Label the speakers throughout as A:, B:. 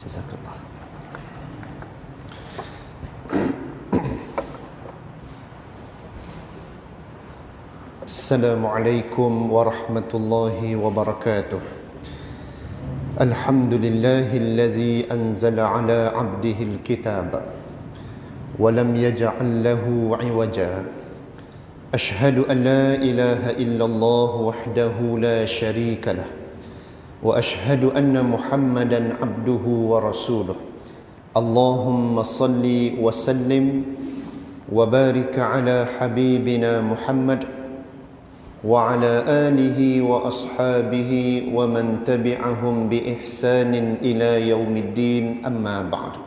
A: Jazakallah. Assalamualaikum warahmatullahi wabarakatuh. Alhamdulillahillazi anzala ala abdihil kitab wa lam yaj'al lahu 'iwaja. Ashhadu an la ilaha illallah wahdahu la syarika lah. Wa ashhadu anna Muhammadan abduhu wa rasuluh. Allahumma salli wa sallim wa barik ala habibina Muhammad wa ala alihi wa ashabihi wa man tabi'ahum bi ihsanin ila yaumiddin, amma ba'd.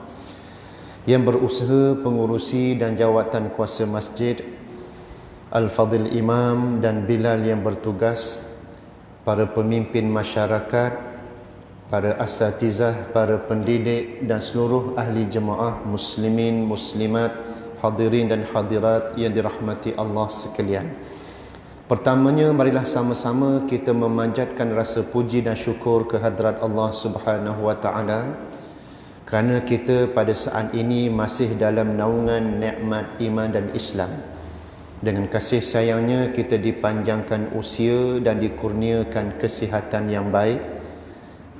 A: Yang berusaha pengurusi dan jawatan kuasa masjid, Al-Fadhil Imam dan Bilal yang bertugas, para pemimpin masyarakat, para asatizah, para pendidik dan seluruh ahli jemaah muslimin, muslimat, hadirin dan hadirat yang dirahmati Allah sekalian. Pertamanya, marilah sama-sama kita memanjatkan rasa puji dan syukur kehadrat Allah Subhanahu wa taala kerana kita pada saat ini masih dalam naungan nikmat iman dan Islam. Dengan kasih sayangnya kita dipanjangkan usia dan dikurniakan kesihatan yang baik,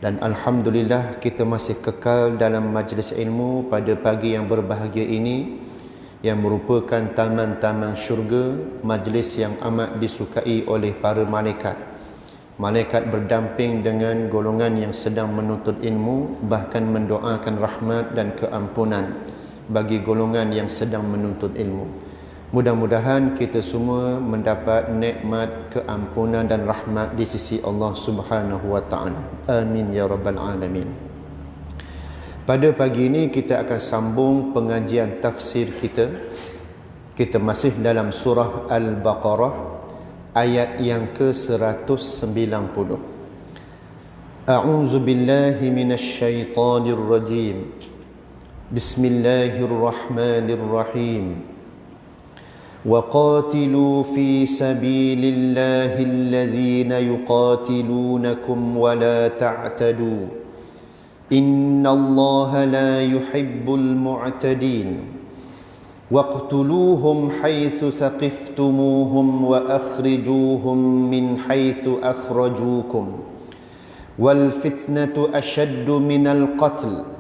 A: dan alhamdulillah kita masih kekal dalam majlis ilmu pada pagi yang berbahagia ini, yang merupakan taman-taman syurga, majlis yang amat disukai oleh para malaikat. Malaikat berdamping dengan golongan yang sedang menuntut ilmu, bahkan mendoakan rahmat dan keampunan bagi golongan yang sedang menuntut ilmu. Mudah-mudahan kita semua mendapat nikmat, keampunan dan rahmat di sisi Allah Subhanahu wa taala. Amin ya rabbal alamin. Pada pagi ini kita akan sambung pengajian tafsir kita. Kita masih dalam surah Al-Baqarah ayat yang ke-190. A'udzu billahi minasy syaithanir rajim. Bismillahirrahmanirrahim. وَقَاتِلُوا فِي سَبِيلِ اللَّهِ الَّذِينَ يُقَاتِلُونَكُمْ وَلَا تَعْتَدُوا إِنَّ اللَّهَ لَا يُحِبُّ الْمُعْتَدِينَ وَاقْتُلُوهُمْ حَيْثُ ثَقِفْتُمُوهُمْ وَأَخْرِجُوهُمْ مِنْ حَيْثُ أَخْرَجُوكُمْ وَالْفِتْنَةُ أَشَدُّ مِنَ الْقَتْلِ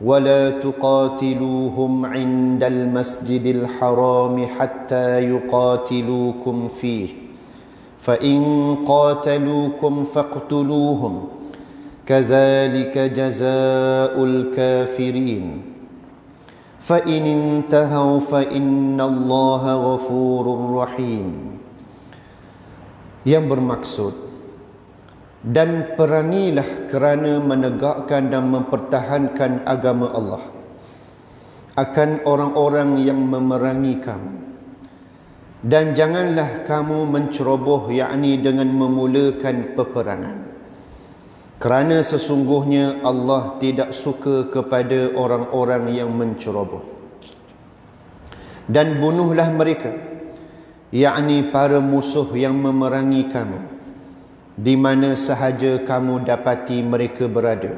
A: ولا تقاتلوهم عند المسجد الحرام حتى يقاتلوكم فيه فإن قاتلوكم فاقتلوهم كذلك جزاء الكافرين فإن انتهوا فإن الله غفور رحيم. Yang bermaksud, dan perangilah kerana menegakkan dan mempertahankan agama Allah akan orang-orang yang memerangi kamu, dan janganlah kamu menceroboh, yakni dengan memulakan peperangan, kerana sesungguhnya Allah tidak suka kepada orang-orang yang menceroboh. Dan bunuhlah mereka, yakni para musuh yang memerangi kamu, di mana sahaja kamu dapati mereka berada,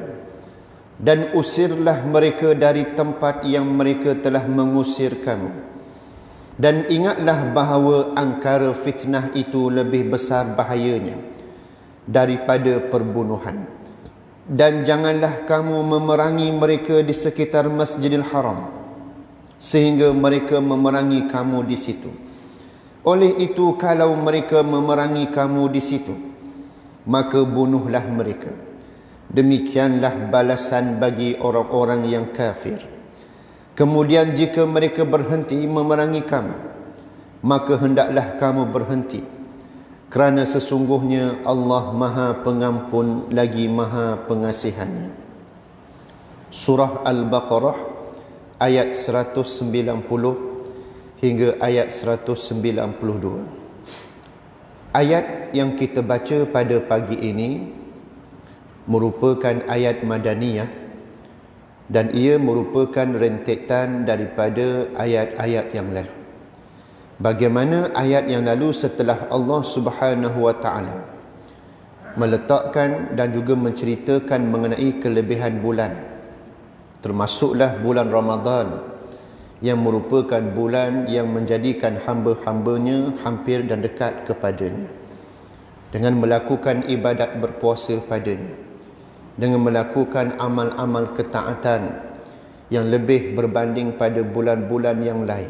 A: dan usirlah mereka dari tempat yang mereka telah mengusir kamu. Dan ingatlah bahawa angkara fitnah itu lebih besar bahayanya daripada perbunuhan. Dan janganlah kamu memerangi mereka di sekitar Masjidil Haram sehingga mereka memerangi kamu di situ. Oleh itu, kalau mereka memerangi kamu di situ, maka bunuhlah mereka. Demikianlah balasan bagi orang-orang yang kafir. Kemudian jika mereka berhenti memerangi kamu, maka hendaklah kamu berhenti, kerana sesungguhnya Allah Maha Pengampun lagi Maha Pengasihan. Surah Al-Baqarah ayat 190 hingga ayat 192. Ayat yang kita baca pada pagi ini merupakan ayat Madaniyah, dan ia merupakan rentetan daripada ayat-ayat yang lalu. Bagaimana ayat yang lalu setelah Allah Subhanahu wa taala meletakkan dan juga menceritakan mengenai kelebihan bulan Termasuklah bulan Ramadan yang merupakan bulan yang menjadikan hamba-hambanya hampir dan dekat kepadanya, dengan melakukan ibadat berpuasa padanya, dengan melakukan amal-amal ketaatan yang lebih berbanding pada bulan-bulan yang lain.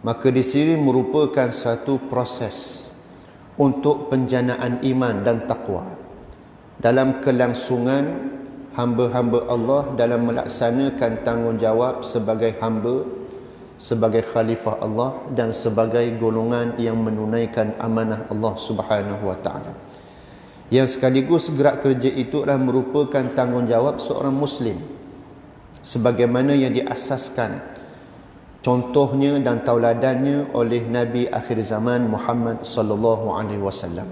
A: Maka di sini merupakan satu proses untuk penjanaan iman dan taqwa dalam kelangsungan hamba-hamba Allah dalam melaksanakan tanggungjawab sebagai hamba, sebagai khalifah Allah dan sebagai golongan yang menunaikan amanah Allah Subhanahu wa taala. Yang sekaligus gerak kerja itu adalah merupakan tanggungjawab seorang muslim sebagaimana yang diasaskan contohnya dan tauladannya oleh Nabi akhir zaman Muhammad sallallahu alaihi wasallam.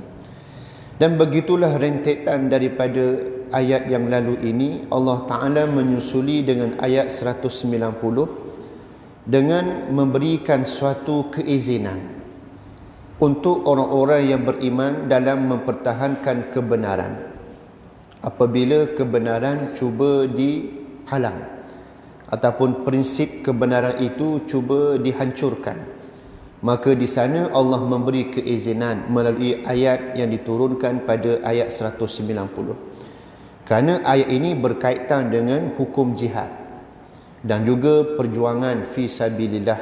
A: Dan begitulah rentetan daripada ayat yang lalu ini. Allah Ta'ala menyusuli dengan ayat 190 dengan memberikan suatu keizinan untuk orang-orang yang beriman dalam mempertahankan kebenaran apabila kebenaran cuba dihalang ataupun prinsip kebenaran itu cuba dihancurkan. Maka di sana Allah memberi keizinan melalui ayat yang diturunkan pada ayat 190. Kerana ayat ini berkaitan dengan hukum jihad dan juga perjuangan fi sabilillah,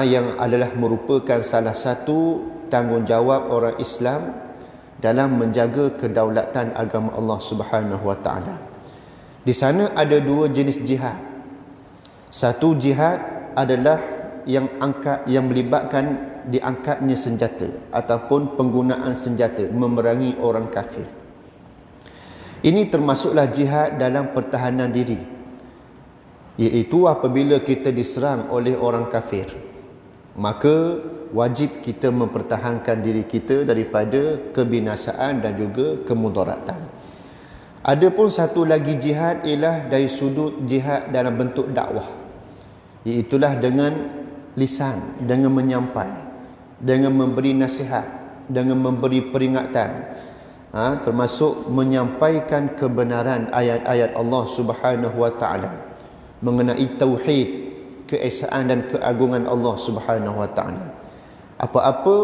A: yang adalah merupakan salah satu tanggungjawab orang Islam dalam menjaga kedaulatan agama Allah Subhanahu wa taala. Di sana ada dua jenis jihad. Satu jihad adalah yang melibatkan diangkatnya senjata ataupun penggunaan senjata memerangi orang kafir. Ini termasuklah jihad dalam pertahanan diri, iaitu apabila kita diserang oleh orang kafir, maka wajib kita mempertahankan diri kita daripada kebinasaan dan juga kemudaratan. Adapun satu lagi jihad ialah dari sudut jihad dalam bentuk dakwah, iaitulah dengan lisan, dengan menyampai, dengan memberi nasihat, dengan memberi peringatan, termasuk menyampaikan kebenaran ayat-ayat Allah Subhanahu wa taala mengenai tauhid, keesaan dan keagungan Allah Subhanahu wa taala. Apa-apa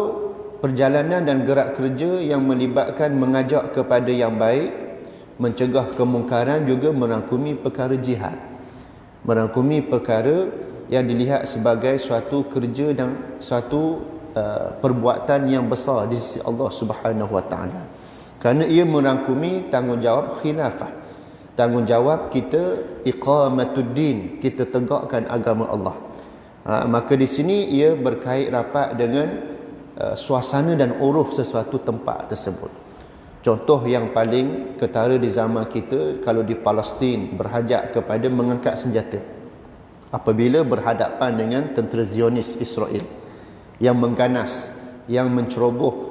A: perjalanan dan gerak kerja yang melibatkan mengajak kepada yang baik, mencegah kemungkaran, juga merangkumi perkara jihad, merangkumi perkara yang dilihat sebagai suatu kerja dan suatu perbuatan yang besar di sisi Allah Subhanahu wa taala. Kerana ia merangkumi tanggungjawab khilafah, tanggungjawab kita iqamatuddin, kita tegakkan agama Allah. Maka di sini ia berkait rapat dengan suasana dan uruf sesuatu tempat tersebut. Contoh yang paling ketara di zaman kita, kalau di Palestin berhajat kepada mengangkat senjata apabila berhadapan dengan tentera Zionis Israel yang mengganas, yang menceroboh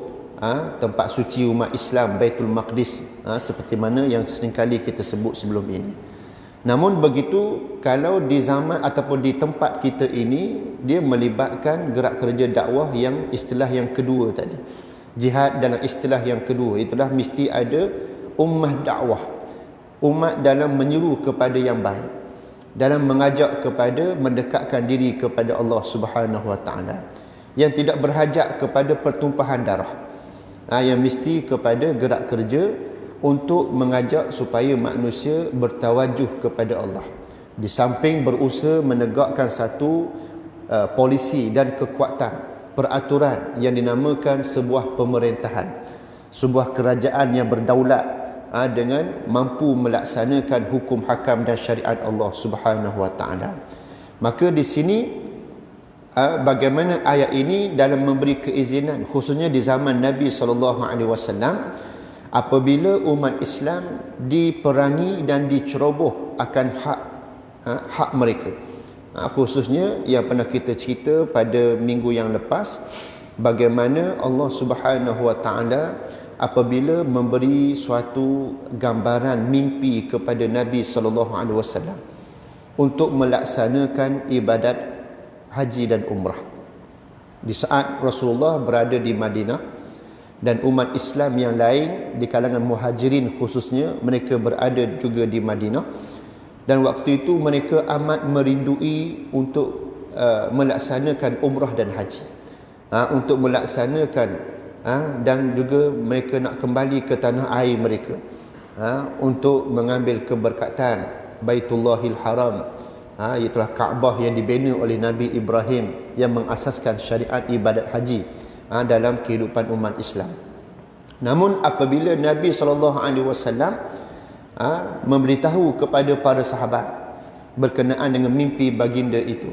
A: tempat suci umat Islam, Baitul Maqdis, seperti mana yang seringkali kita sebut sebelum ini. Namun begitu, kalau di zaman ataupun di tempat kita ini, dia melibatkan gerak kerja dakwah yang istilah yang kedua tadi, jihad dalam istilah yang kedua, itulah mesti ada ummah dakwah, umat dalam menyeru kepada yang baik, dalam mengajak kepada mendekatkan diri kepada Allah Subhanahu wa taala, yang tidak berhajat kepada pertumpahan darah, yang mesti kepada gerak kerja untuk mengajak supaya manusia bertawajuh kepada Allah, di samping berusaha menegakkan satu polisi dan kekuatan peraturan yang dinamakan sebuah pemerintahan, sebuah kerajaan yang berdaulat dengan mampu melaksanakan hukum hakam dan syariat Allah Subhanahu wa taala. Maka di sini bagaimana ayat ini dalam memberi keizinan, khususnya di zaman Nabi sallallahu alaihi wasallam, apabila umat Islam diperangi dan diceroboh akan hak mereka. Khususnya yang pernah kita cerita pada minggu yang lepas, bagaimana Allah Subhanahu wa taala apabila memberi suatu gambaran mimpi kepada Nabi sallallahu alaihi wasallam untuk melaksanakan ibadat haji dan umrah. Di saat Rasulullah berada di Madinah dan umat Islam yang lain di kalangan muhajirin khususnya, mereka berada juga di Madinah, Dan waktu itu mereka amat merindui untuk melaksanakan umrah dan haji. Untuk melaksanakan dan juga mereka nak kembali ke tanah air mereka, untuk mengambil keberkatan Baitullahil Haram, iaitulah Kaabah yang dibina oleh Nabi Ibrahim yang mengasaskan syariat ibadat haji dalam kehidupan umat Islam. Namun apabila Nabi SAW memberitahu kepada para sahabat berkenaan dengan mimpi baginda itu,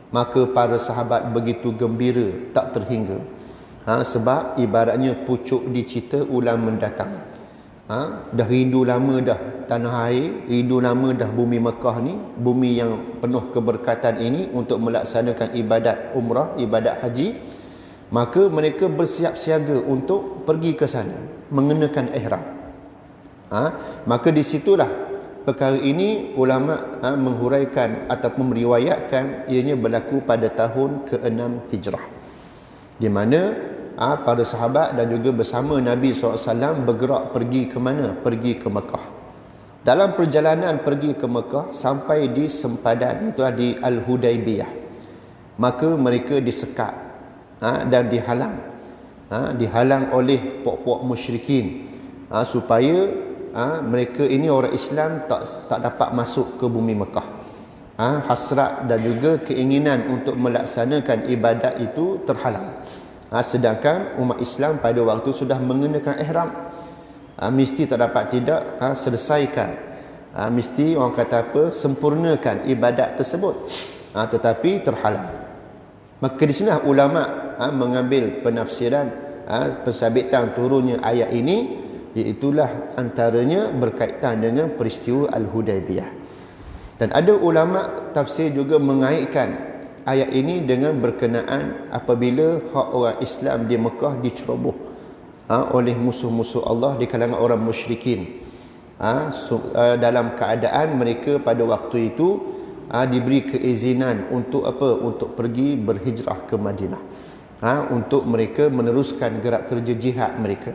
A: maka para sahabat begitu gembira tak terhingga. Sebab ibaratnya pucuk dicita ulang mendatang. Dah rindu lama dah tanah air, rindu lama dah bumi Mekah ni, bumi yang penuh keberkatan ini untuk melaksanakan ibadat umrah, ibadat haji. Maka mereka bersiap siaga untuk pergi ke sana, mengenakan ihram. Maka di situlah perkara ini ulama menghuraikan ataupun meriwayatkan ianya berlaku pada tahun ke-6 Hijrah, di mana para sahabat dan juga bersama Nabi SAW bergerak pergi ke mana? Pergi ke Mekah. Dalam perjalanan pergi ke Mekah sampai di sempadan, itulah di Al-Hudaybiyah, maka mereka disekat dan dihalang oleh puak-puak musyrikin, supaya mereka ini orang Islam tak dapat masuk ke bumi Mekah. Hasrat dan juga keinginan untuk melaksanakan ibadat itu terhalang. Sedangkan umat Islam pada waktu sudah mengenakan ihram, mesti tak dapat tidak selesaikan, mesti orang kata apa, sempurnakan ibadat tersebut, tetapi terhalang. Maka di sini ulama mengambil penafsiran pensabitan turunnya ayat ini, iaitulah antaranya berkaitan dengan peristiwa Al-Hudaybiyah. Dan ada ulama tafsir juga mengaitkan ayat ini dengan berkenaan apabila hak orang Islam di Mekah diceroboh oleh musuh-musuh Allah di kalangan orang musyrikin, dalam keadaan mereka pada waktu itu diberi keizinan untuk apa? Untuk pergi berhijrah ke Madinah, untuk mereka meneruskan gerak kerja jihad mereka,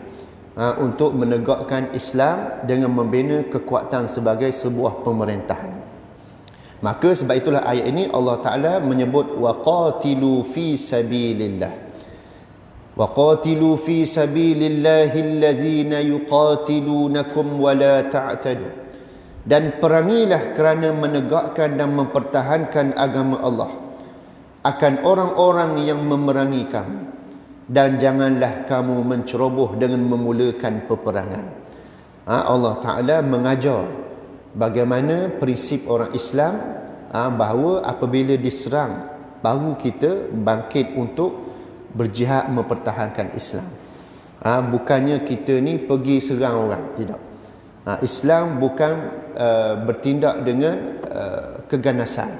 A: untuk menegakkan Islam dengan membina kekuatan sebagai sebuah pemerintahan. Maka sebab itulah ayat ini Allah Ta'ala menyebut waqatilu fi sabilillah, waqatilu fi sabilillahi allazina yuqatilunakum wa la ta'tadu, dan perangilah kerana menegakkan dan mempertahankan agama Allah akan orang-orang yang memerangi kamu, dan janganlah kamu menceroboh dengan memulakan peperangan. Allah Ta'ala mengajar bagaimana prinsip orang Islam, bahawa apabila diserang baru kita bangkit untuk berjihad mempertahankan Islam. Bukannya kita ni pergi serang orang, tidak. Islam bukan bertindak dengan keganasan.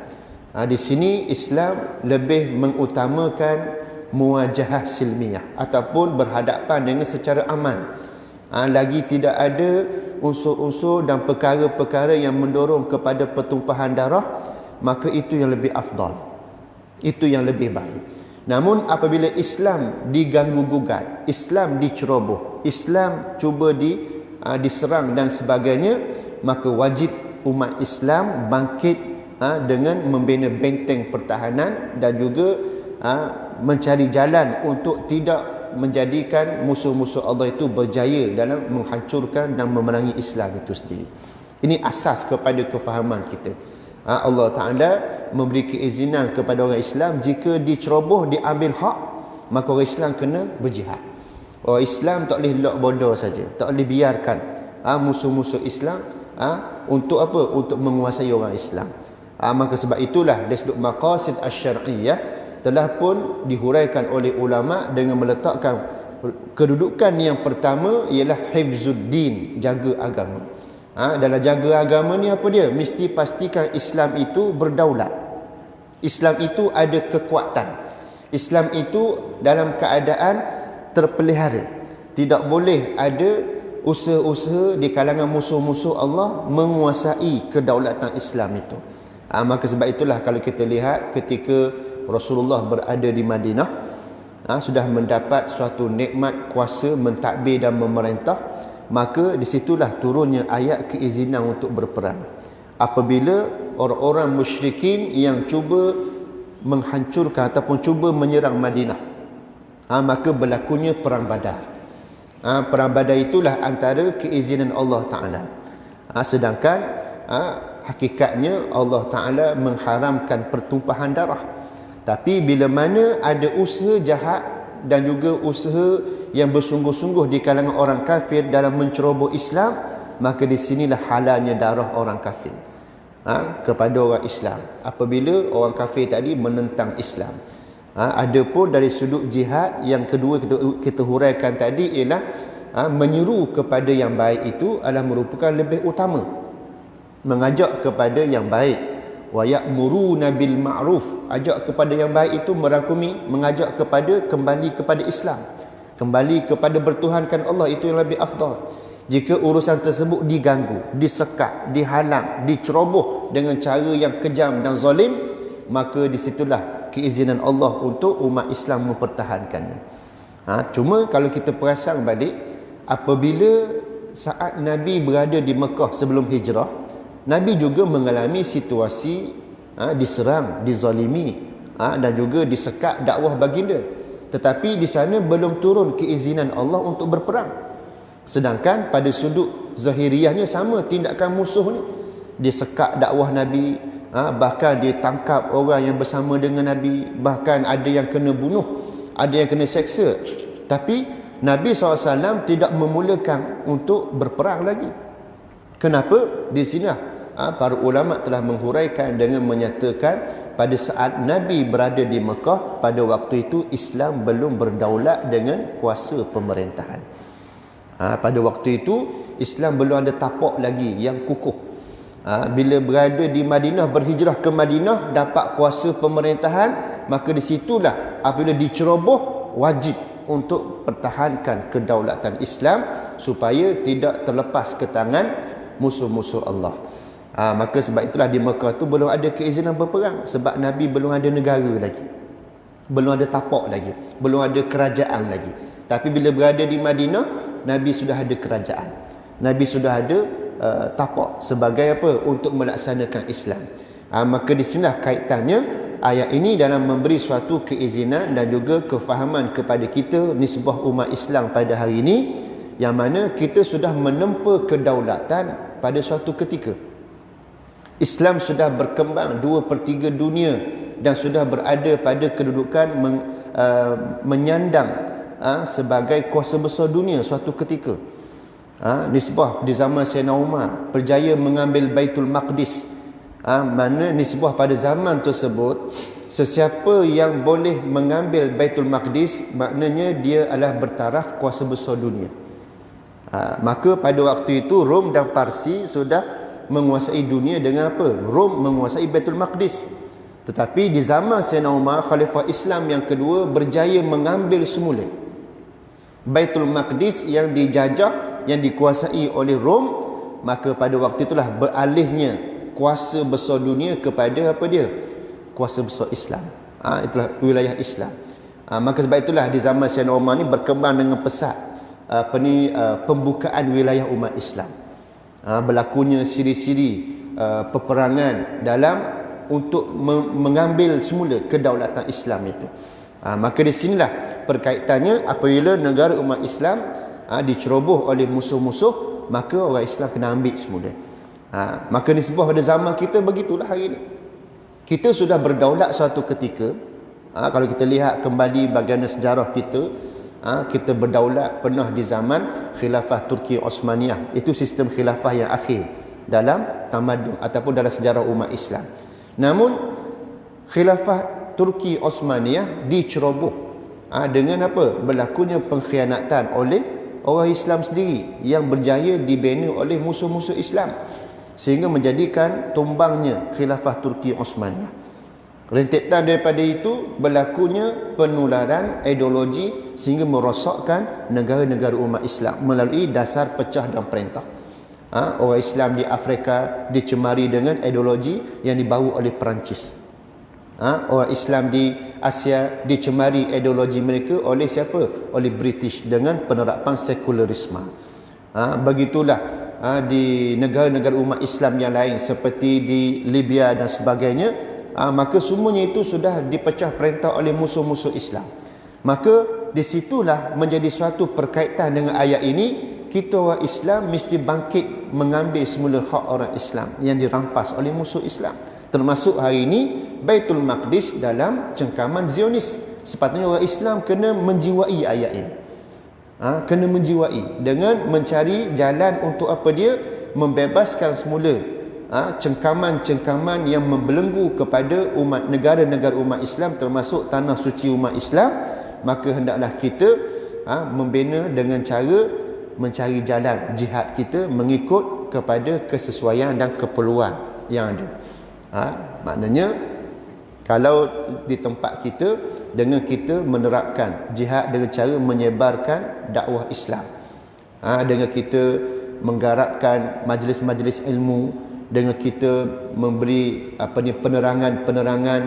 A: Di sini Islam lebih mengutamakan muwajahah silmiah ataupun berhadapan dengan secara aman. Lagi tidak ada unsur-unsur dan perkara-perkara yang mendorong kepada pertumpahan darah, maka itu yang lebih afdal, itu yang lebih baik. Namun apabila Islam diganggu-gugat, Islam diceroboh, Islam cuba diserang dan sebagainya, maka wajib umat Islam bangkit dengan membina benteng pertahanan dan juga mencari jalan untuk tidak menjadikan musuh-musuh Allah itu berjaya dalam menghancurkan dan memerangi Islam itu sendiri. Ini asas kepada kefahaman kita. Allah Ta'ala memberi keizinan kepada orang Islam, jika diceroboh, diambil hak, maka orang Islam kena berjihad. Orang Islam tak boleh lock border saja, tak boleh biarkan musuh-musuh Islam untuk apa? Untuk menguasai orang Islam. Maka sebab itulah dari sudut maqasid asy-syar'iyyah telah pun dihuraikan oleh ulama dengan meletakkan kedudukan yang pertama ialah hifzuddin, jaga agama. Dalam jaga agama ni apa dia? Mesti pastikan Islam itu berdaulat, Islam itu ada kekuatan, Islam itu dalam keadaan terpelihara. Tidak boleh ada usaha-usaha di kalangan musuh-musuh Allah menguasai kedaulatan Islam itu. Maka sebab itulah kalau kita lihat ketika Rasulullah berada di Madinah, sudah mendapat suatu nikmat kuasa mentadbir dan memerintah, maka disitulah turunnya ayat keizinan untuk berperang. apabila orang-orang musyrikin yang cuba menghancurkan ataupun cuba menyerang Madinah. Maka berlakunya perang Badar. Perang Badar itulah antara keizinan Allah Ta'ala. Sedangkan hakikatnya Allah Ta'ala mengharamkan pertumpahan darah. Tapi bila mana ada usaha jahat dan juga usaha yang bersungguh-sungguh di kalangan orang kafir dalam menceroboh Islam, maka di sinilah halalnya darah orang kafir kepada orang Islam apabila orang kafir tadi menentang Islam. Adapun dari sudut jihad yang kedua kita huraikan tadi ialah menyeru kepada yang baik itu adalah merupakan lebih utama. Mengajak kepada yang baik, wa ya'muruna bil ma'ruf, ajak kepada yang baik itu merangkumi mengajak kepada kembali kepada Islam, kembali kepada bertuhankan Allah, itu yang lebih afdal. Jika urusan tersebut diganggu, disekat, dihalang, diceroboh dengan cara yang kejam dan zalim, maka disitulah keizinan Allah untuk umat Islam mempertahankannya. Cuma kalau kita perasan balik, apabila saat Nabi berada di Mekah sebelum hijrah, Nabi juga mengalami situasi diserang, dizalimi dan juga disekat dakwah baginda. Tetapi di sana belum turun keizinan Allah untuk berperang. Sedangkan pada sudut zahiriahnya sama tindakan musuh ni. Dia sekat dakwah Nabi, bahkan dia tangkap orang yang bersama dengan Nabi, bahkan ada yang kena bunuh, ada yang kena seksa. Tapi Nabi SAW tidak memulakan untuk berperang lagi. Kenapa? Di sini para ulama telah menghuraikan dengan menyatakan pada saat Nabi berada di Mekah, pada waktu itu Islam belum berdaulat dengan kuasa pemerintahan. Pada waktu itu Islam belum ada tapak lagi yang kukuh. Bila berada di Madinah, berhijrah ke Madinah, dapat kuasa pemerintahan, maka disitulah apabila diceroboh wajib untuk pertahankan kedaulatan Islam supaya tidak terlepas ke tangan musuh-musuh Allah. Maka sebab itulah di Mekah tu belum ada keizinan berperang, sebab Nabi belum ada negara lagi, belum ada tapak lagi, belum ada kerajaan lagi. Tapi bila berada di Madinah, Nabi sudah ada kerajaan, Nabi sudah ada tapak sebagai apa? Untuk melaksanakan Islam. Maka di sinilah kaitannya ayat ini dalam memberi suatu keizinan dan juga kefahaman kepada kita nisbah umat Islam pada hari ini, yang mana kita sudah menempa kedaulatan pada suatu ketika. Islam sudah berkembang 2/3 dunia dan sudah berada pada kedudukan menyandang sebagai kuasa besar dunia suatu ketika. Nisbah di zaman Sayyidina Umar berjaya mengambil Baitul Maqdis. Mana nisbah pada zaman tersebut, sesiapa yang boleh mengambil Baitul Maqdis, maknanya dia adalah bertaraf kuasa besar dunia. Maka pada waktu itu Rom dan Parsi sudah menguasai dunia dengan apa? Rom menguasai Baitul Maqdis. Tetapi di zaman Sayyidina Umar, Khalifah Islam yang kedua, berjaya mengambil semula Baitul Maqdis yang dijajah, yang dikuasai oleh Rom. Maka pada waktu itulah beralihnya kuasa besar dunia kepada apa dia? Kuasa besar Islam. Itulah wilayah Islam. Maka sebab itulah di zaman Sayyidina Umar ni berkembang dengan pesat pembukaan wilayah umat Islam. Berlakunya siri-siri peperangan dalam untuk mengambil semula kedaulatan Islam itu. Maka di sinilah perkaitannya, apabila negara umat Islam diceroboh oleh musuh-musuh, maka orang Islam kena ambil semula. Maka nisbah pada zaman kita begitulah hari ini. Kita sudah berdaulat suatu ketika. Kalau kita lihat kembali bagaimana sejarah kita, kita berdaulat pernah di zaman khilafah Turki Osmaniyah. Itu sistem khilafah yang akhir dalam tamadun ataupun dalam sejarah umat Islam. Namun khilafah Turki Osmaniyah diceroboh dengan apa? Berlakunya pengkhianatan oleh orang Islam sendiri yang berjaya dibina oleh musuh-musuh Islam, sehingga menjadikan tumbangnya khilafah Turki Osmaniyah. Rentetan daripada itu berlakunya penularan ideologi sehingga merosakkan negara-negara umat Islam melalui dasar pecah dan perintah. Orang Islam di Afrika dicemari dengan ideologi yang dibawa oleh Perancis. Orang Islam di Asia dicemari ideologi mereka oleh siapa? Oleh British dengan penerapan sekularisme. Begitulah di negara-negara umat Islam yang lain seperti di Libya dan sebagainya, maka semuanya itu sudah dipecah perintah oleh musuh-musuh Islam. Maka disitulah menjadi suatu perkaitan dengan ayat ini. Kita orang Islam mesti bangkit mengambil semula hak orang Islam yang dirampas oleh musuh Islam. Termasuk hari ini Baitul Maqdis dalam cengkaman Zionis. Sepatutnya orang Islam kena menjiwai ayat ini. Kena menjiwai dengan mencari jalan untuk apa dia? Membebaskan semula cengkaman-cengkaman yang membelenggu kepada umat negara-negara umat Islam, termasuk tanah suci umat Islam. Maka hendaklah kita membina dengan cara mencari jalan jihad kita mengikut kepada kesesuaian dan keperluan yang ada. Maknanya kalau di tempat kita, dengan kita menerapkan jihad dengan cara menyebarkan dakwah Islam, dengan kita menggarapkan majlis-majlis ilmu, dengan kita memberi penerangan-penerangan,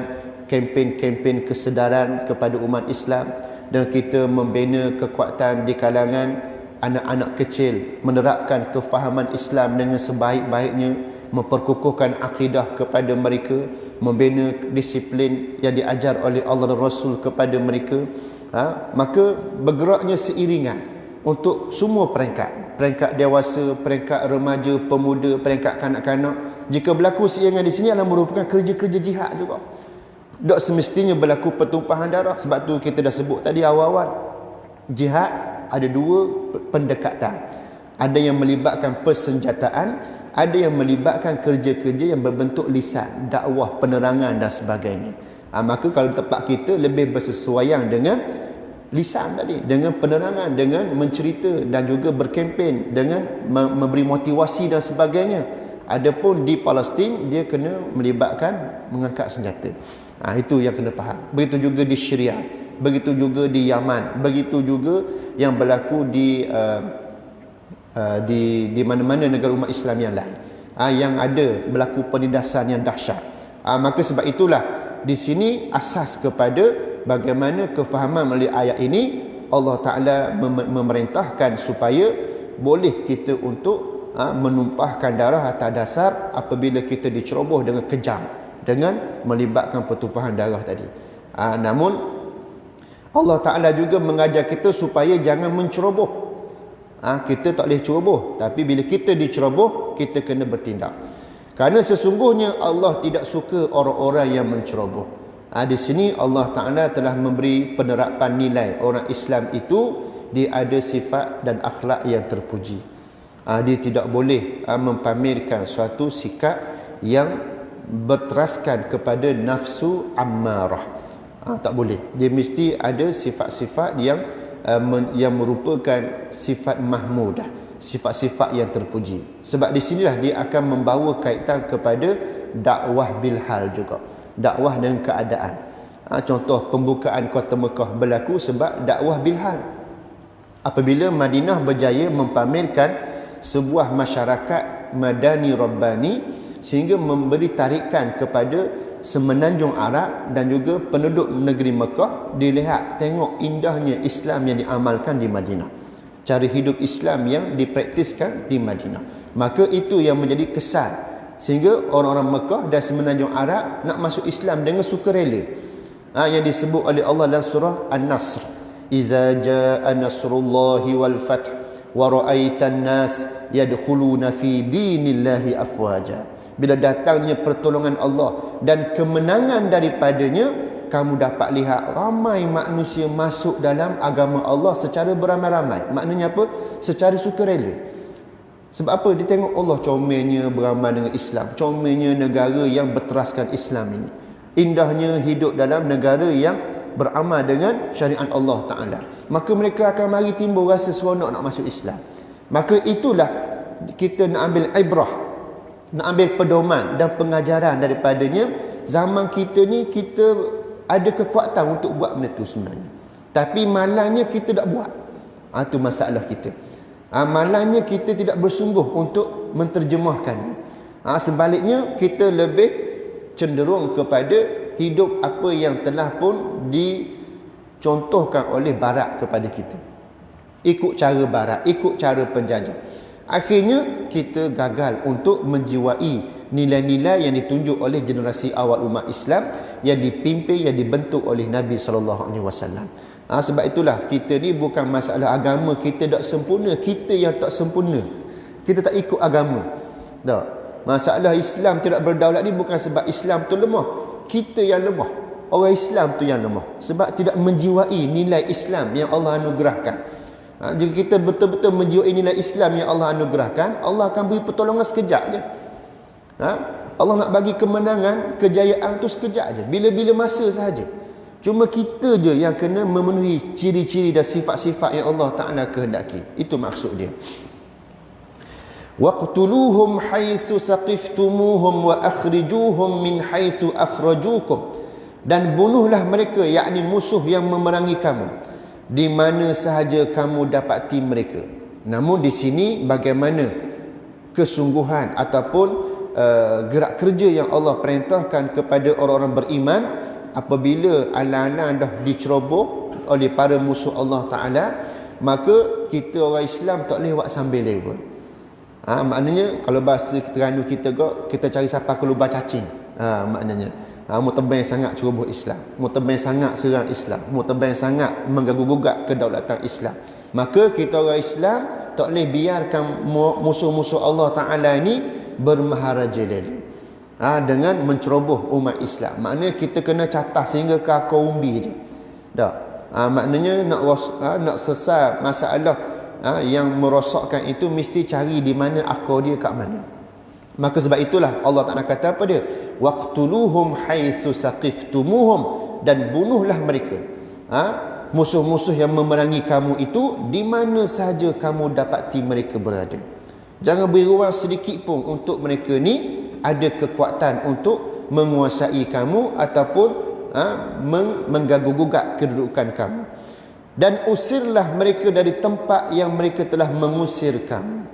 A: kempen-kempen kesedaran kepada umat Islam, dan kita membina kekuatan di kalangan anak-anak kecil, menerapkan kefahaman Islam dengan sebaik-baiknya, memperkukuhkan akidah kepada mereka, membina disiplin yang diajar oleh Allah dan Rasul kepada mereka, maka bergeraknya seiringan untuk semua peringkat dewasa, peringkat remaja, pemuda, peringkat kanak-kanak. Jika berlaku seiringan di sini adalah merupakan kerja-kerja jihad juga. Tak semestinya berlaku pertumpahan darah. Sebab tu kita dah sebut tadi awal-awal, jihad ada dua pendekatan. Ada yang melibatkan persenjataan, ada yang melibatkan kerja-kerja yang berbentuk lisan, dakwah, penerangan dan sebagainya. Maka kalau tempat kita lebih bersesuaian dengan lisan tadi, dengan penerangan, dengan mencerita dan juga berkempen, dengan memberi motivasi dan sebagainya. Adapun di Palestin, dia kena melibatkan mengangkat senjata. Itu yang kena faham. Begitu juga di Syria, begitu juga di Yaman, begitu juga yang berlaku di mana-mana negara umat Islam yang lain, yang ada berlaku penindasan yang dahsyat. Maka sebab itulah di sini asas kepada bagaimana kefahaman melalui ayat ini, Allah Ta'ala memerintahkan supaya boleh kita untuk menumpahkan darah atas dasar apabila kita diceroboh dengan kejam, dengan melibatkan pertumpahan darah tadi. Namun Allah Ta'ala juga mengajar kita supaya jangan menceroboh. Kita tak boleh ceroboh, tapi bila kita diceroboh, kita kena bertindak. Kerana sesungguhnya Allah tidak suka orang-orang yang menceroboh. Di sini Allah Ta'ala telah memberi penerapan nilai orang Islam itu dia ada sifat dan akhlak yang terpuji. Dia tidak boleh mempamerkan suatu sikap yang berteraskan kepada nafsu ammarah. Tak boleh. Dia mesti ada sifat-sifat yang merupakan sifat mahmudah, sifat-sifat yang terpuji. Sebab di sinilah dia akan membawa kaitan kepada dakwah bil hal juga, dakwah dengan keadaan. Contoh pembukaan kota Mekah berlaku sebab dakwah bil hal. Apabila Madinah berjaya mempamerkan sebuah masyarakat madani rabbani, sehingga memberi tarikan kepada semenanjung Arab dan juga penduduk negeri Mekah, dilihat tengok indahnya Islam yang diamalkan di Madinah, cara hidup Islam yang dipraktiskan di Madinah. Maka itu yang menjadi kesan sehingga orang-orang Mekah dan semenanjung Arab nak masuk Islam dengan sukarela. Yang disebut oleh Allah dalam surah An-Nasr, iza jaa nasrullahi wal fath wa ra'aitan nas yadkhuluna fi dinillahi afwaja. Bila datangnya pertolongan Allah dan kemenangan daripadanya, kamu dapat lihat ramai manusia masuk dalam agama Allah secara beramai-ramai. Maknanya apa? Secara sukarela. Sebab apa? Dia tengok Allah comelnya beramal dengan Islam, comelnya negara yang berteraskan Islam ini, indahnya hidup dalam negara yang beramal dengan syariat Allah Ta'ala. Maka mereka akan mari timbul rasa seronok nak masuk Islam. Maka itulah kita nak ambil ibrah, nak ambil pedoman dan pengajaran daripadanya. Zaman kita ni kita ada kekuatan untuk buat benda tu sebenarnya, tapi malangnya kita tak buat. Itu masalah kita. Malangnya kita tidak bersungguh untuk menterjemahkannya. Sebaliknya kita lebih cenderung kepada hidup apa yang telah pun dicontohkan oleh barat kepada kita. Ikut cara barat, ikut cara penjajah. Akhirnya kita gagal untuk menjiwai nilai-nilai yang ditunjuk oleh generasi awal umat Islam yang dipimpin, yang dibentuk oleh Nabi SAW. Sebab itulah kita ni bukan masalah agama kita tak sempurna, kita yang tak sempurna, kita tak ikut agama. Tak. Masalah Islam tidak berdaulat ni bukan sebab Islam tu lemah, kita yang lemah. Orang Islam tu yang lemah sebab tidak menjiwai nilai Islam yang Allah anugerahkan. Jika kita betul-betul menjiwai nilai Islam yang Allah anugerahkan, Allah akan beri pertolongan sekejap je. Allah nak bagi kemenangan, kejayaan tu sekejap je, bila-bila masa sahaja. Cuma kita je yang kena memenuhi ciri-ciri dan sifat-sifat yang Allah Ta'ala kehendaki. Itu maksud dia. waqtuluhum haitsu saqiftumuhum wa akhrijuhum min haitsu akhrajukum, dan bunuhlah mereka, yakni musuh yang memerangi kamu, di mana sahaja kamu dapati mereka. Namun di sini bagaimana kesungguhan ataupun gerak kerja yang Allah perintahkan kepada orang-orang beriman apabila alang-alang dah diceroboh oleh para musuh Allah Ta'ala, maka kita orang Islam tak boleh buat sambil level. Maknanya kalau bahasa Terengganu kita cari siapa ke lubang cacing. Maknanya mu tebang sangat ceroboh Islam, mu tebang sangat serang Islam, mu tebang sangat mengganggu-gugat kedaulatan Islam. Maka kita orang Islam tak boleh biarkan musuh-musuh Allah Ta'ala ini bermaharaja dengan menceroboh umat Islam. Maknanya kita kena catah sehingga ke akar umbi dia. Tak. Maknanya nak selesai masalah yang merosakkan itu mesti cari di mana akar dia kat mana. Maka sebab itulah Allah Ta'ala kata apa dia? Waqtuluhum haitsu saqiftumuhum, dan bunuhlah mereka, musuh-musuh yang memerangi kamu itu di mana sahaja kamu dapati mereka berada. Jangan beri ruang sedikit pun untuk mereka ni ada kekuatan untuk menguasai kamu ataupun mengganggu-gugat kedudukan kamu. Dan usirlah mereka dari tempat yang mereka telah mengusir kamu.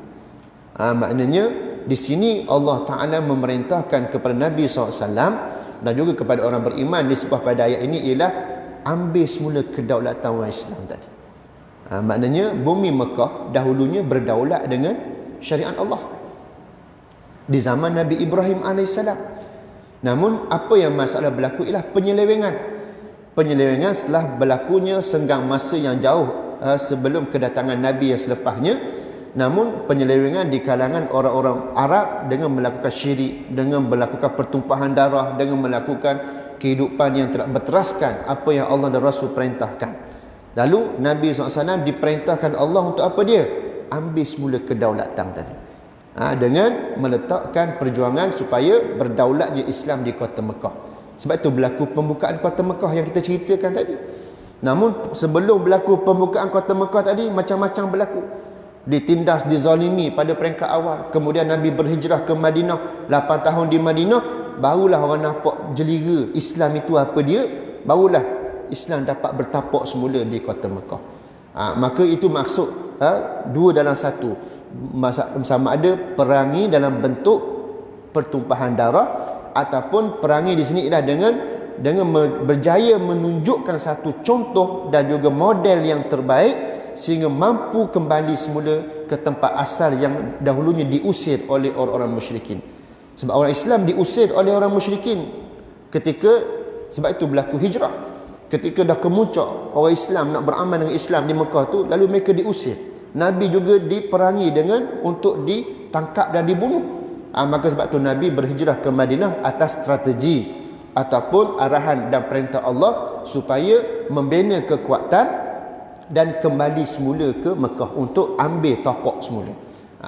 A: Maknanya di sini Allah Ta'ala memerintahkan kepada Nabi SAW dan juga kepada orang beriman di sebuah pada ayat ini ialah ambil semula kedaulatan orang Islam tadi. Maknanya bumi Mekah dahulunya berdaulat dengan syariat Allah di zaman Nabi Ibrahim AS. Namun apa yang masalah berlaku ialah penyelewengan setelah berlakunya senggang masa yang jauh sebelum kedatangan Nabi yang selepasnya. Namun penyelewengan di kalangan orang-orang Arab dengan melakukan syirik, dengan melakukan pertumpahan darah, dengan melakukan kehidupan yang tidak berteraskan apa yang Allah dan Rasul perintahkan. Lalu Nabi SAW diperintahkan Allah untuk apa dia? Ambil semula kedaulatan tadi, dengan meletakkan perjuangan supaya berdaulatnya Islam di kota Mekah. Sebab itu berlaku pembukaan kota Mekah yang kita ceritakan tadi. Namun sebelum berlaku pembukaan kota Mekah tadi, macam-macam berlaku. Ditindas, dizalimi pada peringkat awal. Kemudian Nabi berhijrah ke Madinah, 8 tahun di Madinah, barulah orang nampak jelira Islam itu apa dia, barulah Islam dapat bertapak semula di kota Mekah. Maka itu maksud dua dalam satu. Sama ada perangi dalam bentuk pertumpahan darah, ataupun perangi di sini ialah dengan berjaya menunjukkan satu contoh dan juga model yang terbaik sehingga mampu kembali semula ke tempat asal yang dahulunya diusir oleh orang-orang musyrikin. Sebab orang Islam diusir oleh orang musyrikin sebab itu berlaku hijrah. Ketika dah kemuncak orang Islam nak beramal dengan Islam di Mekah tu, lalu mereka diusir. Nabi juga diperangi untuk ditangkap dan dibunuh. Maka sebab tu Nabi berhijrah ke Madinah atas strategi ataupun arahan dan perintah Allah supaya membina kekuatan dan kembali semula ke Mekah untuk ambil tapak semula.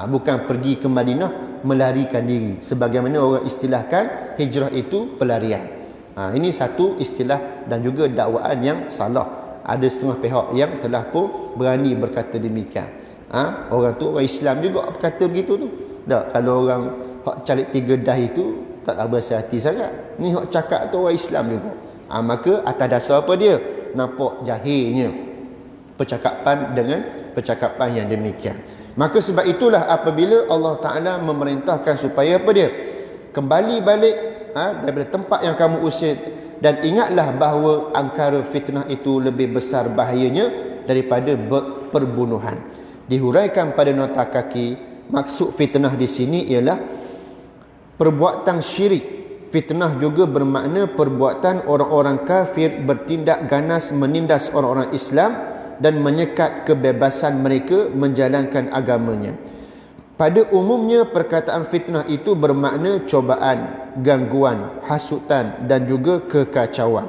A: Bukan pergi ke Madinah melarikan diri sebagaimana orang istilahkan hijrah itu pelarian. Ini satu istilah dan juga dakwaan yang salah. Ada setengah pihak yang telah pun berani berkata demikian. Orang tu orang Islam juga berkata begitu tu. Tak, kalau orang hak calik tiga dah itu tak berasa hati sangat. Ni hak cakap tu orang Islam juga. Maka atas dasar apa dia? Nampak jahilnya percakapan dengan percakapan yang demikian. Maka sebab itulah apabila Allah Ta'ala memerintahkan supaya apa dia? Kembali balik daripada tempat yang kamu usir, dan ingatlah bahawa angkara fitnah itu lebih besar bahayanya daripada perbunuhan. Dihuraikan pada nota kaki, maksud fitnah di sini ialah perbuatan syirik. Fitnah juga bermakna perbuatan orang-orang kafir bertindak ganas menindas orang-orang Islam dan menyekat kebebasan mereka menjalankan agamanya. Pada umumnya perkataan fitnah itu bermakna cobaan, gangguan, hasutan dan juga kekacauan.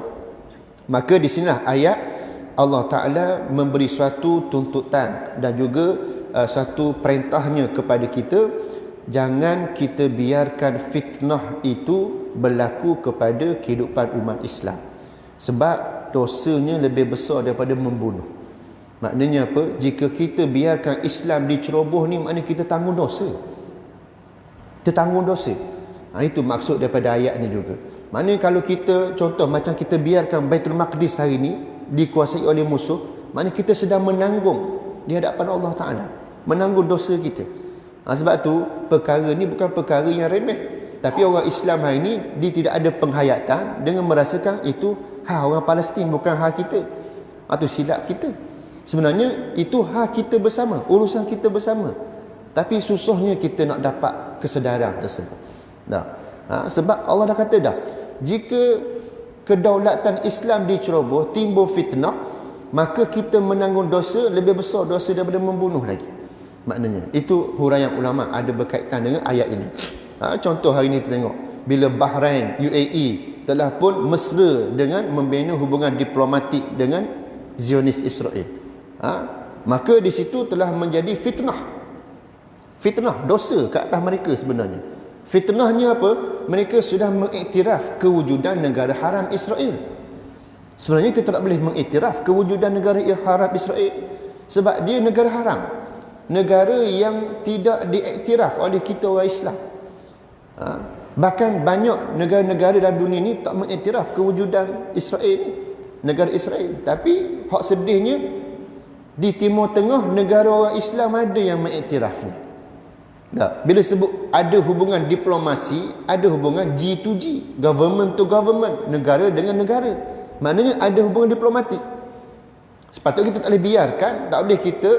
A: Maka di sinilah ayat Allah Ta'ala memberi suatu tuntutan dan juga satu perintahnya kepada kita. Jangan kita biarkan fitnah itu berlaku kepada kehidupan umat Islam. Sebab dosanya lebih besar daripada membunuh. Maknanya apa? Jika kita biarkan Islam diceroboh ni, maknanya kita tanggung dosa. Kita tanggung dosa. Itu maksud daripada ayat ni juga. Maknanya kalau kita, contoh macam kita biarkan Baitul Maqdis hari ni dikuasai oleh musuh, maknanya kita sedang menanggung di hadapan Allah Ta'ala. Menanggung dosa kita. Sebab tu perkara ni bukan perkara yang remeh. Tapi orang Islam hari ni dia tidak ada penghayatan dengan merasakan itu hak orang Palestin, bukan hak kita. Itu silap kita. Sebenarnya itu hak kita bersama, urusan kita bersama. Tapi susahnya kita nak dapat kesedaran tersebut. Sebab Allah dah kata dah, jika kedaulatan Islam diceroboh, timbul fitnah, maka kita menanggung dosa lebih besar dosa daripada membunuh lagi. Maknanya itu huraian ulama ada berkaitan dengan ayat ini. Contoh hari ini kita tengok, bila Bahrain, UAE telah pun mesra dengan membina hubungan diplomatik dengan Zionis Israel. Maka di situ telah menjadi fitnah. Fitnah, dosa ke atas mereka sebenarnya. Fitnahnya apa? Mereka sudah mengiktiraf kewujudan negara haram Israel. Sebenarnya kita tak boleh mengiktiraf kewujudan negara haram Israel sebab dia negara haram. Negara yang tidak diiktiraf oleh kita orang Islam. Bahkan banyak negara-negara dalam dunia ni tak mengiktiraf kewujudan Israel ni, negara Israel. Tapi hak sedihnya, di Timur Tengah negara orang Islam ada yang mengiktirafnya. Bila sebut ada hubungan diplomasi, ada hubungan G2G, government to government, negara dengan negara. Maknanya ada hubungan diplomatik. Sepatutnya kita tak boleh biarkan, tak boleh kita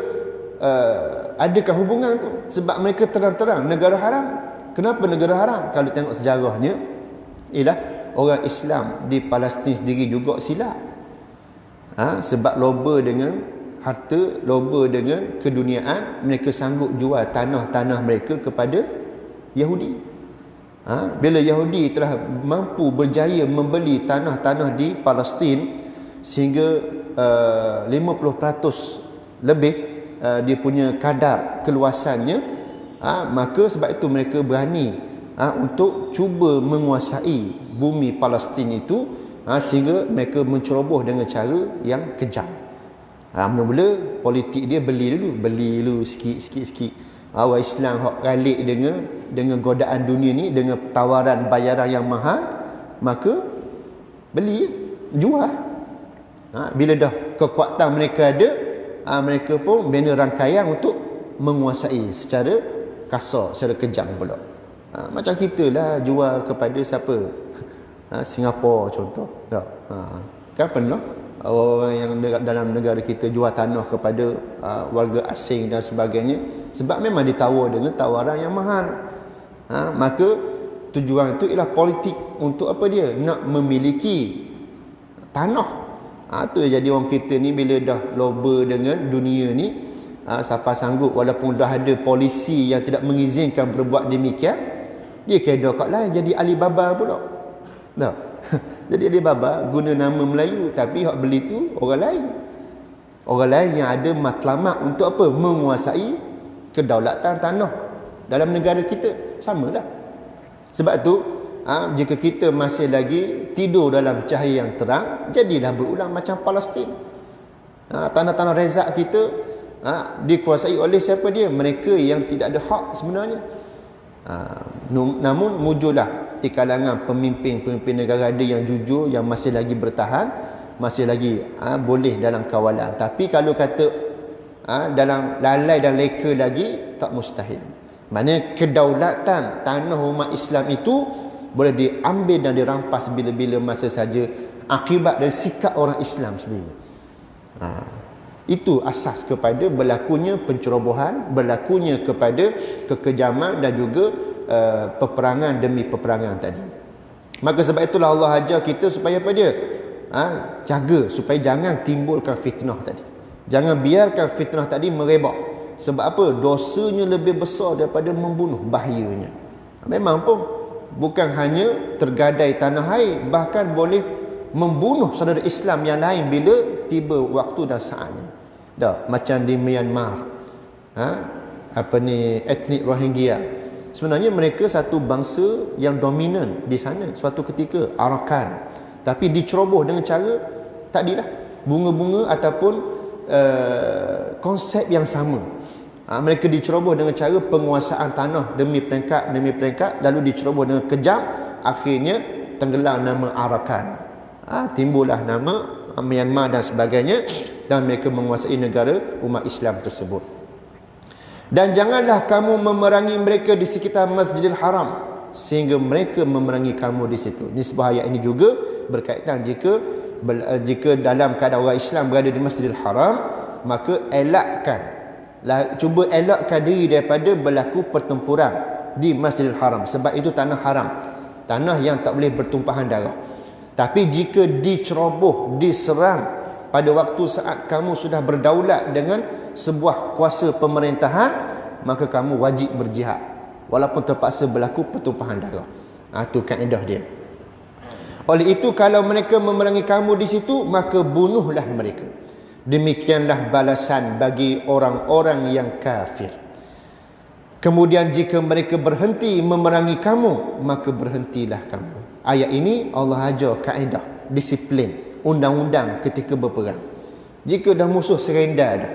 A: adakan hubungan tu. Sebab mereka terang-terang negara haram. Kenapa negara haram? Kalau tengok sejarahnya, ialah orang Islam di Palestin sendiri juga silap. Sebab loba dengan harta, loba dengan keduniaan, mereka sanggup jual tanah-tanah mereka kepada Yahudi. Bila Yahudi telah mampu berjaya membeli tanah-tanah di Palestin sehingga 50% lebih dia punya kadar keluasannya, maka sebab itu mereka berani untuk cuba menguasai bumi Palestin itu, sehingga mereka menceroboh dengan cara yang kejam. Mula-mula politik dia beli dulu sikit. Orang Islam hak galik dengan godaan dunia ni, dengan tawaran bayaran yang mahal, maka beli, jual. Bila dah kekuatan mereka ada, mereka pun bina rangkaian untuk menguasai secara kasar, secara kejam pula. Macam kita lah jual kepada siapa? Singapura contoh. Kan pernah orang yang dalam negara kita jual tanah kepada warga asing dan sebagainya, sebab memang ditawar dengan tawaran yang mahal. Maka tujuan itu ialah politik. Untuk apa dia? Nak memiliki tanah. Itu jadi orang kita ni bila dah loba dengan dunia ni, siapa sanggup walaupun dah ada polisi yang tidak mengizinkan berbuat demikian, dia kena kat lain jadi Alibaba pula. Jadi Alibaba guna nama Melayu, tapi hak beli tu orang lain. Orang lain yang ada matlamat untuk apa? Menguasai kedaulatan tanah dalam negara kita. Samalah. Sebab tu jika kita masih lagi tidur dalam cahaya yang terang, jadilah berulang macam Palestin. Tanah-tanah rezak kita dikuasai oleh siapa dia? Mereka yang tidak ada hak sebenarnya. Namun muncullah di kalangan pemimpin-pemimpin negara ada yang jujur, yang masih lagi bertahan, masih lagi boleh dalam kawalan. Tapi kalau kata dalam lalai dan leka lagi, tak mustahil. Maknanya kedaulatan tanah umat Islam itu boleh diambil dan dirampas bila-bila masa saja akibat dari sikap orang Islam sendiri. Itu asas kepada berlakunya pencerobohan, berlakunya kepada kekejaman dan juga peperangan demi peperangan tadi. Maka sebab itulah Allah ajar kita supaya apa dia? Jaga supaya jangan timbulkan fitnah tadi. Jangan biarkan fitnah tadi merebak. Sebab apa? Dosanya lebih besar daripada membunuh, bahayanya. Memang pun bukan hanya tergadai tanah air, bahkan boleh membunuh saudara Islam yang lain bila tiba waktu dan saatnya. Dah, macam di Myanmar. Etnik Rohingya. Sebenarnya mereka satu bangsa yang dominan di sana suatu ketika, Arakan. Tapi diceroboh dengan cara tadilah bunga-bunga ataupun konsep yang sama. Mereka diceroboh dengan cara penguasaan tanah demi peringkat, lalu diceroboh dengan kejam, akhirnya tenggelam nama Arakan. Timbullah nama Myanmar dan sebagainya, dan mereka menguasai negara umat Islam tersebut. Dan janganlah kamu memerangi mereka di sekitar Masjidil Haram sehingga mereka memerangi kamu di situ. Ini sebuah ayat ini juga berkaitan jika dalam keadaan orang Islam berada di Masjidil Haram, maka cuba elakkan diri daripada berlaku pertempuran di Masjidil Haram, sebab itu tanah haram, tanah yang tak boleh bertumpahan darah. Tapi jika diceroboh, diserang pada waktu saat kamu sudah berdaulat dengan sebuah kuasa pemerintahan, maka kamu wajib berjihad walaupun terpaksa berlaku pertumpahan darah. Itu kaedah dia. Oleh itu kalau mereka memerangi kamu di situ, maka bunuhlah mereka. Demikianlah balasan bagi orang-orang yang kafir. Kemudian jika mereka berhenti memerangi kamu, maka berhentilah kamu. Ayat ini Allah ajar kaedah, disiplin, undang-undang ketika berperang. Jika dah musuh serenda dah,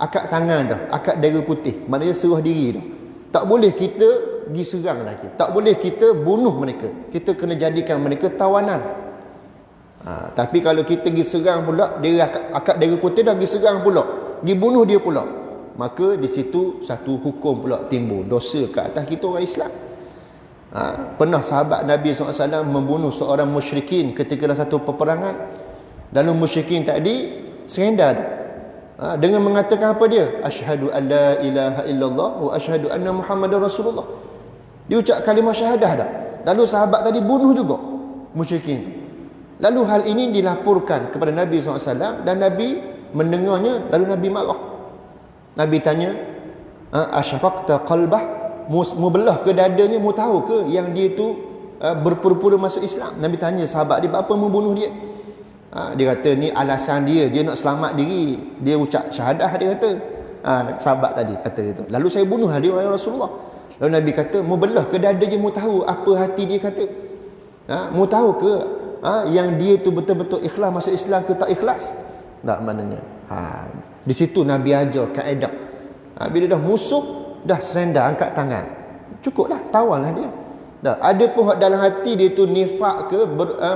A: akak tangan dah, akak dera putih, maknanya serah diri dah, tak boleh kita pergi serang lagi, tak boleh kita bunuh mereka, kita kena jadikan mereka tawanan. Tapi kalau kita pergi serang pula, dia akak dera putih dah pergi serang pula, pergi bunuh dia pula, maka di situ satu hukum pula timbul, dosa ke atas kita orang Islam. Pernah sahabat Nabi SAW membunuh seorang musyrikin ketika dalam satu peperangan. Lalu musyrikin tadi serenda dengan mengatakan apa dia? Asyhadu an la ilaha illallah wa asyhadu anna Muhammadar Rasulullah. Dia ucap kalimah syahadah dah. Lalu sahabat tadi bunuh juga musyrikin. Lalu hal ini dilaporkan kepada Nabi SAW dan Nabi mendengarnya, lalu Nabi marah. Nabi tanya, asyafaqta qalbah, mu belah ke dadanya, mu tahu ke yang dia tu berpura-pura masuk Islam? Nabi tanya sahabat dia, apa membunuh dia? Dia kata ni alasan dia nak selamat diri, dia ucap syahadah, dia kata. Sahabat tadi kata gitu. Lalu saya bunuh dia, wahai Rasulullah. Lalu Nabi kata, mu belah ke dadanya, mu tahu apa hati dia kata? Mu tahu ke yang dia tu betul-betul ikhlas masuk Islam ke tak ikhlas? Tak, maknanya. Di situ Nabi ajar kaedah. Bila dah musuh dah serenda, angkat tangan, cukuplah, tawanlah dia. Ada pun dalam hati dia tu nifak ke,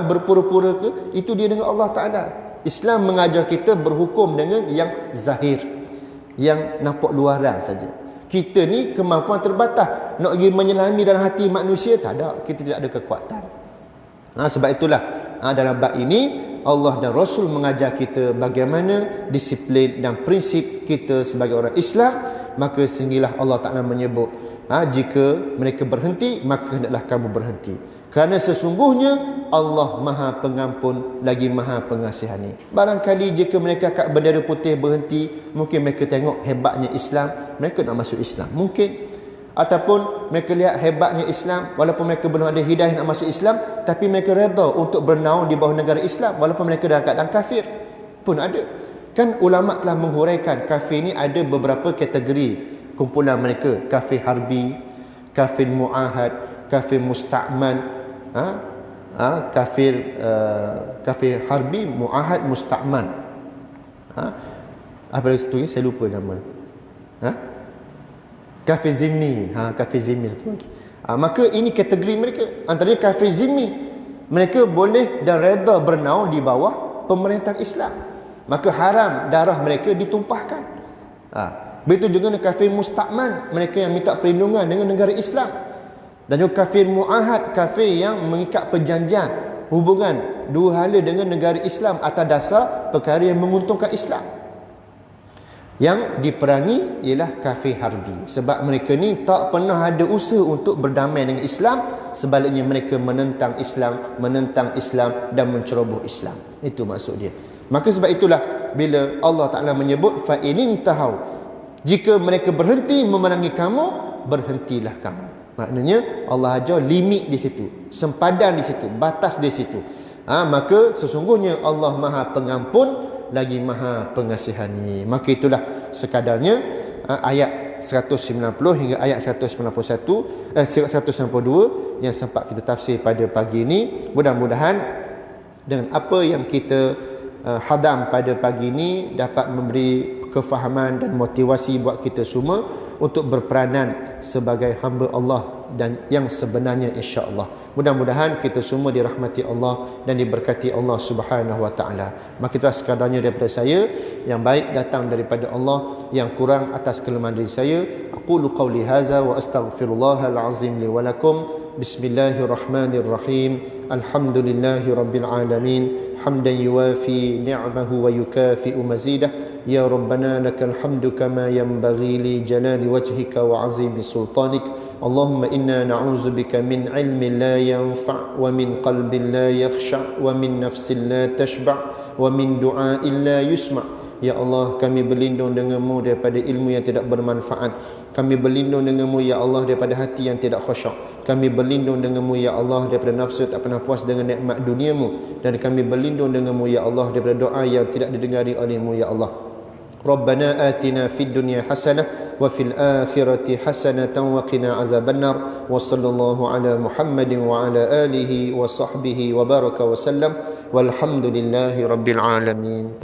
A: berpura-pura ke, itu dia dengan Allah Ta'ala. Islam mengajar kita berhukum dengan yang zahir, yang nampak luaran saja. Kita ni kemampuan terbatas, nak pergi menyelami dalam hati manusia, tak ada, kita tidak ada kekuatan. Sebab itulah dalam bab ini Allah dan Rasul mengajar kita bagaimana disiplin dan prinsip kita sebagai orang Islam. Maka sehinggalah Allah Ta'ala menyebut, jika mereka berhenti, maka hendaklah kamu berhenti, kerana sesungguhnya Allah Maha Pengampun lagi Maha Pengasihani. Barangkali jika mereka kat bendera putih berhenti, mungkin mereka tengok hebatnya Islam, mereka nak masuk Islam mungkin. Ataupun mereka lihat hebatnya Islam, walaupun mereka belum ada hidayah nak masuk Islam, tapi mereka reda untuk bernaung di bawah negara Islam walaupun mereka dalam keadaan kafir pun ada. Kan ulama telah menghuraikan kafir ni ada beberapa kategori kumpulan mereka. Kafir harbi, kafir muahad, kafir musta'man, kafir harbi, muahad, musta'man. Apa lagi satu lagi? Saya lupa nama. Kafir zimmi. Kafir zimmi satu lagi. Maka ini kategori mereka. Antaranya kafir zimmi, mereka boleh dan reda bernaung di bawah pemerintahan Islam, maka haram darah mereka ditumpahkan. Begitu juga dengan kafir musta'man, mereka yang minta perlindungan dengan negara Islam. Dan juga kafir mu'ahad, kafir yang mengikat perjanjian, hubungan dua hala dengan negara Islam atas dasar perkara yang menguntungkan Islam. Yang diperangi ialah kafir harbi. Sebab mereka ni tak pernah ada usaha untuk berdamai dengan Islam. Sebaliknya mereka menentang Islam dan menceroboh Islam. Itu maksud dia. Maka sebab itulah bila Allah Ta'ala menyebut fa in tahau, jika mereka berhenti memerangi kamu, berhentilah kamu. Maknanya Allah ajar limit di situ, sempadan di situ, batas di situ. Maka sesungguhnya Allah Maha Pengampun lagi Maha Pengasihani. Maka itulah sekadarnya ayat 190 hingga ayat 192 yang sempat kita tafsir pada pagi ini. Mudah-mudahan dengan apa yang kita hadam pada pagi ini dapat memberi kefahaman dan motivasi buat kita semua untuk berperanan sebagai hamba Allah dan yang sebenarnya, insya-Allah. Mudah-mudahan kita semua dirahmati Allah dan diberkati Allah Subhanahu wa taala. Maka itulah sekadarnya daripada saya, yang baik datang daripada Allah, yang kurang atas kelemahan diri saya. Aqulu qawli hadza wa astaghfirullahal azim li wa lakum. Bismillahirrahmanirrahim. Alhamdulillahirabbil alamin. Hamdan yuwafi ni'amahu wa yukafi'u mazidah. Ya Rabbana lakal hamdu kama yanbaghi li jalali wajhika wa azimi sultanik. Allahumma inna na'udzubika min ilmin la yanfa' wa min qalbin la yakhsha' wa min nafsin la tashba' wa min du'ain la yusma'. Ya Allah, kami berlindung denganmu daripada ilmu yang tidak bermanfaat. Kami berlindung denganmu ya Allah daripada hati yang tidak khusyuk. Kami berlindung denganmu ya Allah daripada nafsu tak pernah puas dengan nikmat duniamu. Dan kami berlindung denganmu ya Allah daripada doa yang tidak didengari olehmu ya Allah. Rabbana atina fid dunya hasanah wa fil akhirati hasanatan wa qina azabannar. Wa sallallahu ala Muhammadin wa ala alihi wa sahbihi wa baraka wa sallam. Walhamdulillahi rabbil alamin.